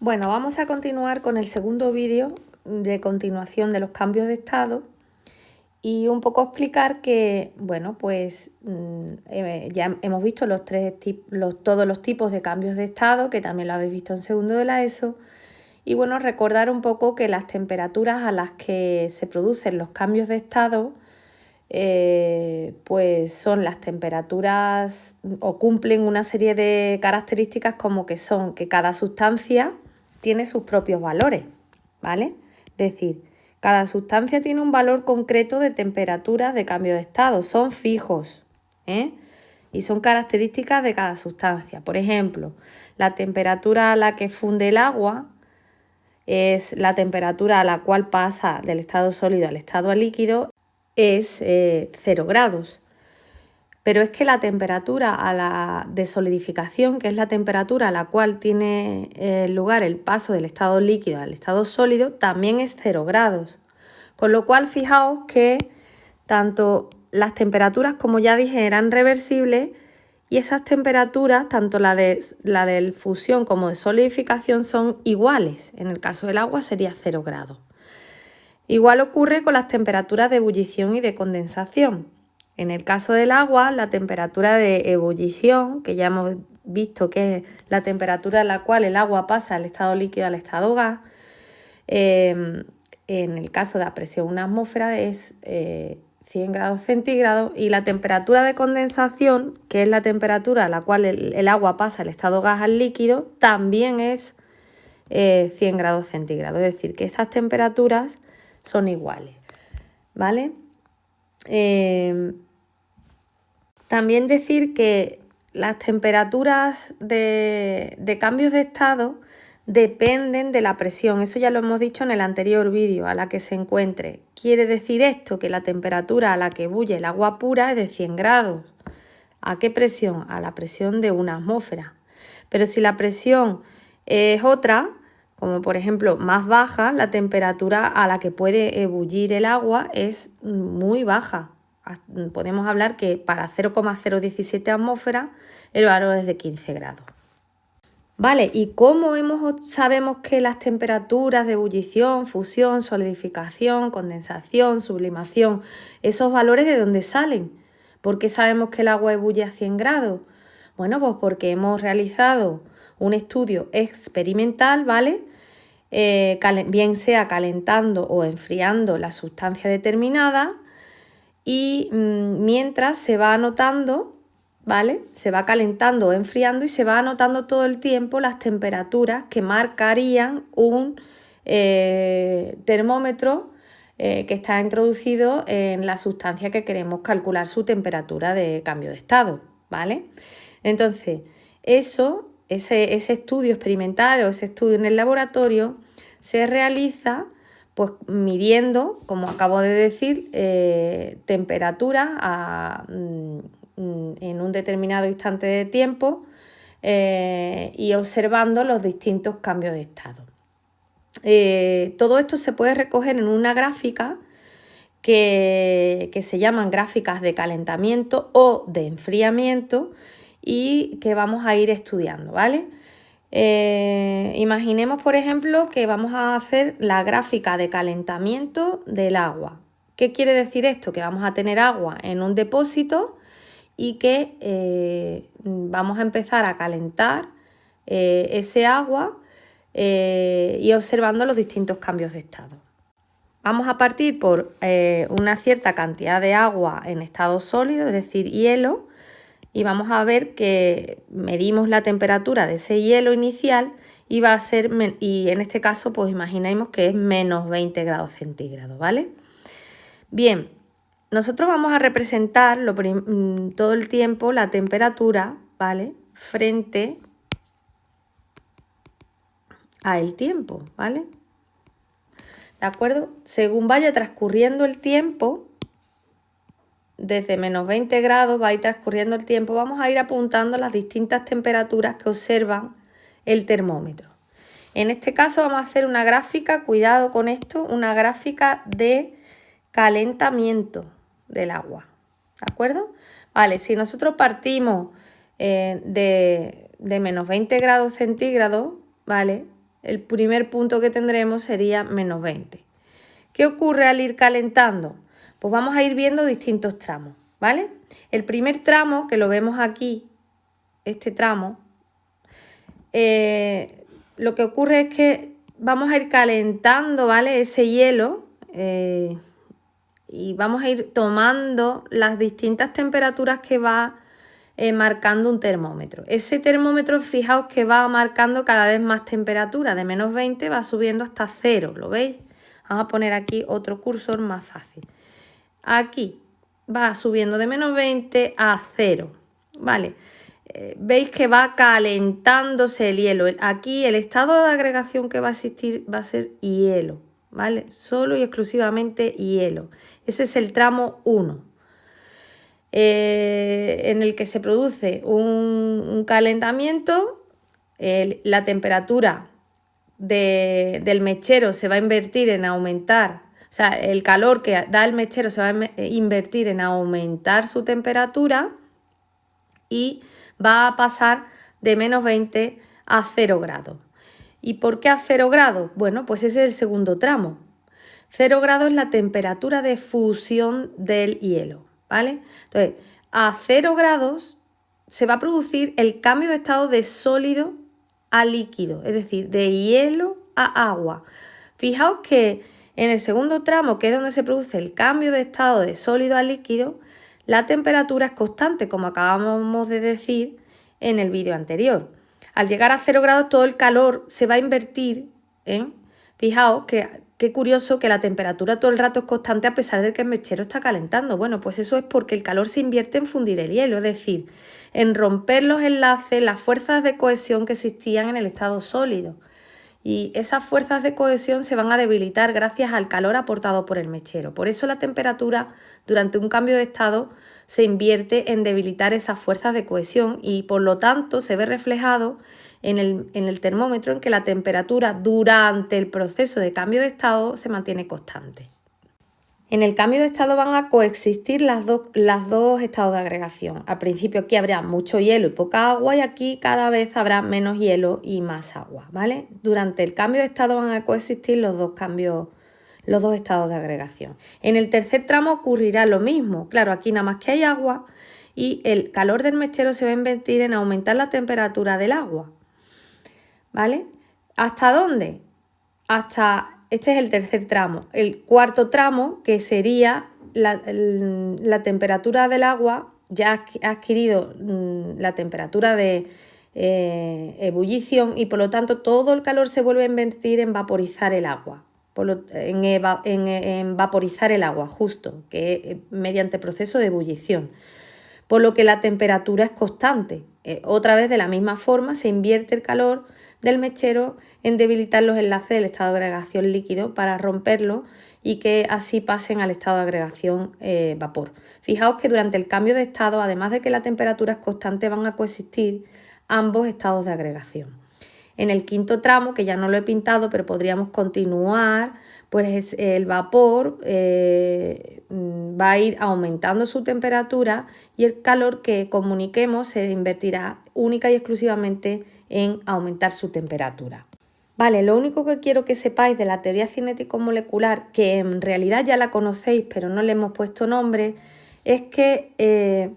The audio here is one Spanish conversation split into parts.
Bueno, vamos a continuar con el segundo vídeo de continuación de los cambios de estado y un poco explicar que, bueno, pues ya hemos visto todos los tipos de cambios de estado, que también lo habéis visto en segundo de la ESO, y bueno, recordar un poco que las temperaturas a las que se producen los cambios de estado pues son las temperaturas o cumplen una serie de características como que son que cada sustancia tiene sus propios valores, ¿vale? Es decir, cada sustancia tiene un valor concreto de temperatura de cambio de estado, son fijos, y son características de cada sustancia. Por ejemplo, la temperatura a la que funde el agua es la temperatura a la cual pasa del estado sólido al estado líquido, es 0 grados. Pero es que la temperatura a la de solidificación, que es la temperatura a la cual tiene lugar el paso del estado líquido al estado sólido, también es 0 grados. Con lo cual, fijaos que tanto las temperaturas, como ya dije, eran reversibles y esas temperaturas, tanto la de fusión como de solidificación, son iguales. En el caso del agua sería 0 grados. Igual ocurre con las temperaturas de ebullición y de condensación. En el caso del agua, la temperatura de ebullición, que ya hemos visto que es la temperatura a la cual el agua pasa del estado líquido al estado gas, en el caso de la presión en una atmósfera es 100 grados centígrados, y la temperatura de condensación, que es la temperatura a la cual el agua pasa del estado gas al líquido, también es 100 grados centígrados. Es decir, que estas temperaturas son iguales, ¿vale? También decir que las temperaturas de cambios de estado dependen de la presión. Eso ya lo hemos dicho en el anterior vídeo, a la que se encuentre. Quiere decir esto que la temperatura a la que bulle el agua pura es de 100 grados. ¿A qué presión? A la presión de una atmósfera. Pero si la presión es otra, como por ejemplo más baja, la temperatura a la que puede ebullir el agua es muy baja. Podemos hablar que para 0,017 atmósferas el valor es de 15 grados. Vale, ¿y cómo sabemos que las temperaturas de ebullición, fusión, solidificación, condensación, sublimación, esos valores de dónde salen? ¿Por qué sabemos que el agua ebulle a 100 grados? Bueno, pues porque hemos realizado un estudio experimental, ¿vale? Bien sea calentando o enfriando la sustancia determinada, y mientras se va anotando, ¿vale? Se va calentando o enfriando y se va anotando todo el tiempo las temperaturas que marcarían un termómetro que está introducido en la sustancia que queremos calcular su temperatura de cambio de estado, ¿vale? Entonces, ese estudio experimental o ese estudio en el laboratorio se realiza pues midiendo, como acabo de decir, temperatura en un determinado instante de tiempo y observando los distintos cambios de estado. Todo esto se puede recoger en una gráfica que se llaman gráficas de calentamiento o de enfriamiento y que vamos a ir estudiando, ¿vale? Imaginemos, por ejemplo, que vamos a hacer la gráfica de calentamiento del agua. ¿Qué quiere decir esto? Que vamos a tener agua en un depósito y que vamos a empezar a calentar ese agua y observando los distintos cambios de estado. Vamos a partir por una cierta cantidad de agua en estado sólido, es decir, hielo, y vamos a ver que medimos la temperatura de ese hielo inicial y va a ser, y en este caso pues imaginemos que es menos 20 grados centígrados, ¿vale? Bien, nosotros vamos a representar todo el tiempo la temperatura, ¿vale? Frente al tiempo, ¿vale? ¿De acuerdo? Según vaya transcurriendo el tiempo, desde menos 20 grados va a ir transcurriendo el tiempo, vamos a ir apuntando las distintas temperaturas que observan el termómetro. En este caso vamos a hacer una gráfica, cuidado con esto, una gráfica de calentamiento del agua, ¿de acuerdo? Vale, si nosotros partimos de menos 20 grados centígrados, ¿vale? el primer punto que tendremos sería menos 20. ¿Qué ocurre al ir calentando? Pues vamos a ir viendo distintos tramos, ¿vale? El primer tramo, que lo vemos aquí, este tramo, lo que ocurre es que vamos a ir calentando, ¿vale? Ese hielo y vamos a ir tomando las distintas temperaturas que va marcando un termómetro. Ese termómetro, fijaos que va marcando cada vez más temperatura, de menos 20 va subiendo hasta 0, ¿lo veis? Vamos a poner aquí otro cursor más fácil. Aquí va subiendo de menos 20 a 0, ¿vale? Veis que va calentándose el hielo. Aquí el estado de agregación que va a existir va a ser hielo, ¿vale? Solo y exclusivamente hielo. Ese es el tramo 1, en el que se produce un calentamiento, la temperatura del mechero se va a invertir en aumentar, o sea, el calor que da el mechero se va a invertir en aumentar su temperatura y va a pasar de menos 20 a 0 grados. ¿Y por qué a 0 grados? Bueno, pues ese es el segundo tramo. 0 grados es la temperatura de fusión del hielo, ¿vale? Entonces, a 0 grados se va a producir el cambio de estado de sólido a líquido, es decir, de hielo a agua. Fijaos que en el segundo tramo, que es donde se produce el cambio de estado de sólido a líquido, la temperatura es constante, como acabamos de decir en el vídeo anterior. Al llegar a 0 grados todo el calor se va a invertir en... Fijaos que qué curioso que la temperatura todo el rato es constante a pesar de que el mechero está calentando. Bueno, pues eso es porque el calor se invierte en fundir el hielo, es decir, en romper los enlaces, las fuerzas de cohesión que existían en el estado sólido. Y esas fuerzas de cohesión se van a debilitar gracias al calor aportado por el mechero. Por eso la temperatura durante un cambio de estado se invierte en debilitar esas fuerzas de cohesión y por lo tanto se ve reflejado en el termómetro en que la temperatura durante el proceso de cambio de estado se mantiene constante. En el cambio de estado van a coexistir las dos estados de agregación. Al principio aquí habrá mucho hielo y poca agua y aquí cada vez habrá menos hielo y más agua, ¿vale? Durante el cambio de estado van a coexistir los dos estados de agregación. En el tercer tramo ocurrirá lo mismo. Claro, aquí nada más que hay agua y el calor del mechero se va a invertir en aumentar la temperatura del agua, ¿vale? ¿Hasta dónde? Este es el tercer tramo. El cuarto tramo, que sería la temperatura del agua, ya ha adquirido la temperatura de ebullición y por lo tanto todo el calor se vuelve a invertir en vaporizar el agua. En vaporizar el agua, justo, que mediante proceso de ebullición. Por lo que la temperatura es constante. Otra vez, de la misma forma, se invierte el calor del mechero en debilitar los enlaces del estado de agregación líquido para romperlo y que así pasen al estado de agregación vapor. Fijaos que durante el cambio de estado, además de que la temperatura es constante, van a coexistir ambos estados de agregación. En el quinto tramo, que ya no lo he pintado, pero podríamos continuar, pues el vapor va a ir aumentando su temperatura y el calor que comuniquemos se invertirá única y exclusivamente en aumentar su temperatura. Vale, lo único que quiero que sepáis de la teoría cinético-molecular, que en realidad ya la conocéis pero no le hemos puesto nombre, es que en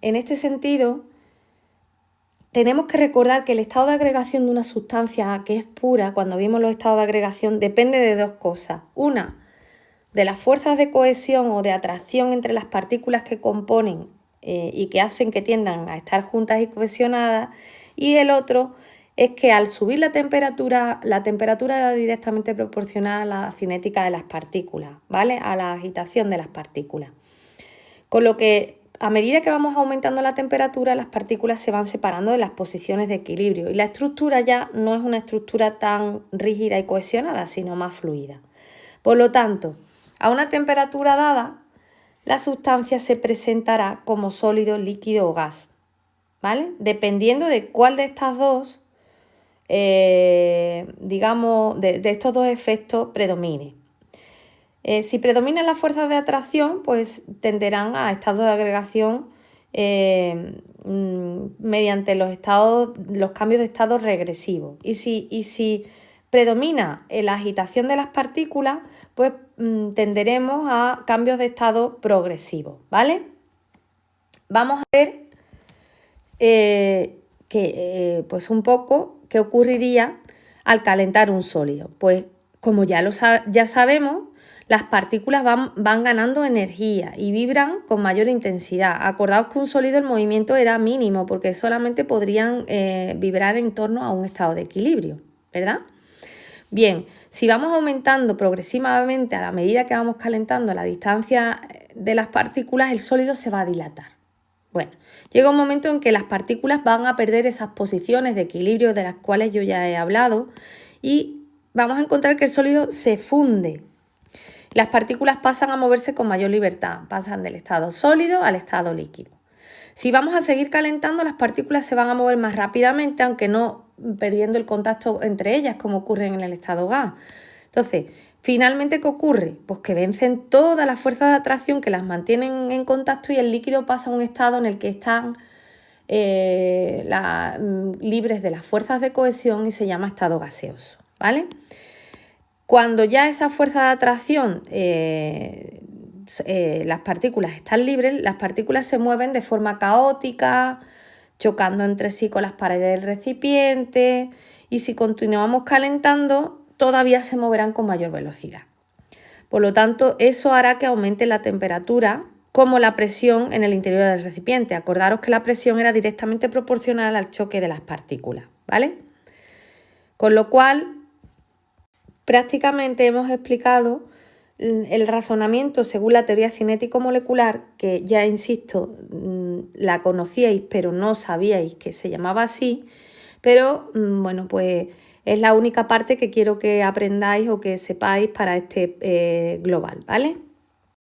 este sentido tenemos que recordar que el estado de agregación de una sustancia que es pura, cuando vimos los estados de agregación, depende de dos cosas. Una, de las fuerzas de cohesión o de atracción entre las partículas que componen y que hacen que tiendan a estar juntas y cohesionadas. Y el otro es que al subir la temperatura era directamente proporcional a la cinética de las partículas, ¿vale? A la agitación de las partículas. Con lo que a medida que vamos aumentando la temperatura, las partículas se van separando de las posiciones de equilibrio y la estructura ya no es una estructura tan rígida y cohesionada, sino más fluida. Por lo tanto, a una temperatura dada, la sustancia se presentará como sólido, líquido o gas, ¿vale? Dependiendo de cuál de estas dos, de estos dos efectos predomine. Si predominan las fuerzas de atracción, pues tenderán a estados de agregación mediante los cambios de estado regresivos. Y si predomina la agitación de las partículas, pues tenderemos a cambios de estado progresivos, ¿vale? Vamos a ver pues un poco qué ocurriría al calentar un sólido. Pues como ya sabemos, las partículas van ganando energía y vibran con mayor intensidad. Acordaos que un sólido el movimiento era mínimo porque solamente podrían vibrar en torno a un estado de equilibrio, ¿verdad? Bien, si vamos aumentando progresivamente a la medida que vamos calentando la distancia de las partículas, el sólido se va a dilatar. Bueno, llega un momento en que las partículas van a perder esas posiciones de equilibrio de las cuales yo ya he hablado y vamos a encontrar que el sólido se funde. Las partículas pasan a moverse con mayor libertad, pasan del estado sólido al estado líquido. Si vamos a seguir calentando, las partículas se van a mover más rápidamente, aunque no perdiendo el contacto entre ellas, como ocurre en el estado gas. Entonces, finalmente, ¿qué ocurre? Pues que vencen todas las fuerzas de atracción que las mantienen en contacto y el líquido pasa a un estado en el que están libres de las fuerzas de cohesión y se llama estado gaseoso, ¿vale? Cuando ya esa fuerza de atracción, las partículas están libres, las partículas se mueven de forma caótica, chocando entre sí con las paredes del recipiente, y si continuamos calentando, todavía se moverán con mayor velocidad. Por lo tanto, eso hará que aumente la temperatura como la presión en el interior del recipiente. Acordaros que la presión era directamente proporcional al choque de las partículas, ¿vale? Con lo cual, prácticamente hemos explicado el razonamiento según la teoría cinético-molecular, que ya insisto, la conocíais pero no sabíais que se llamaba así, pero bueno, pues es la única parte que quiero que aprendáis o que sepáis para este global, ¿vale?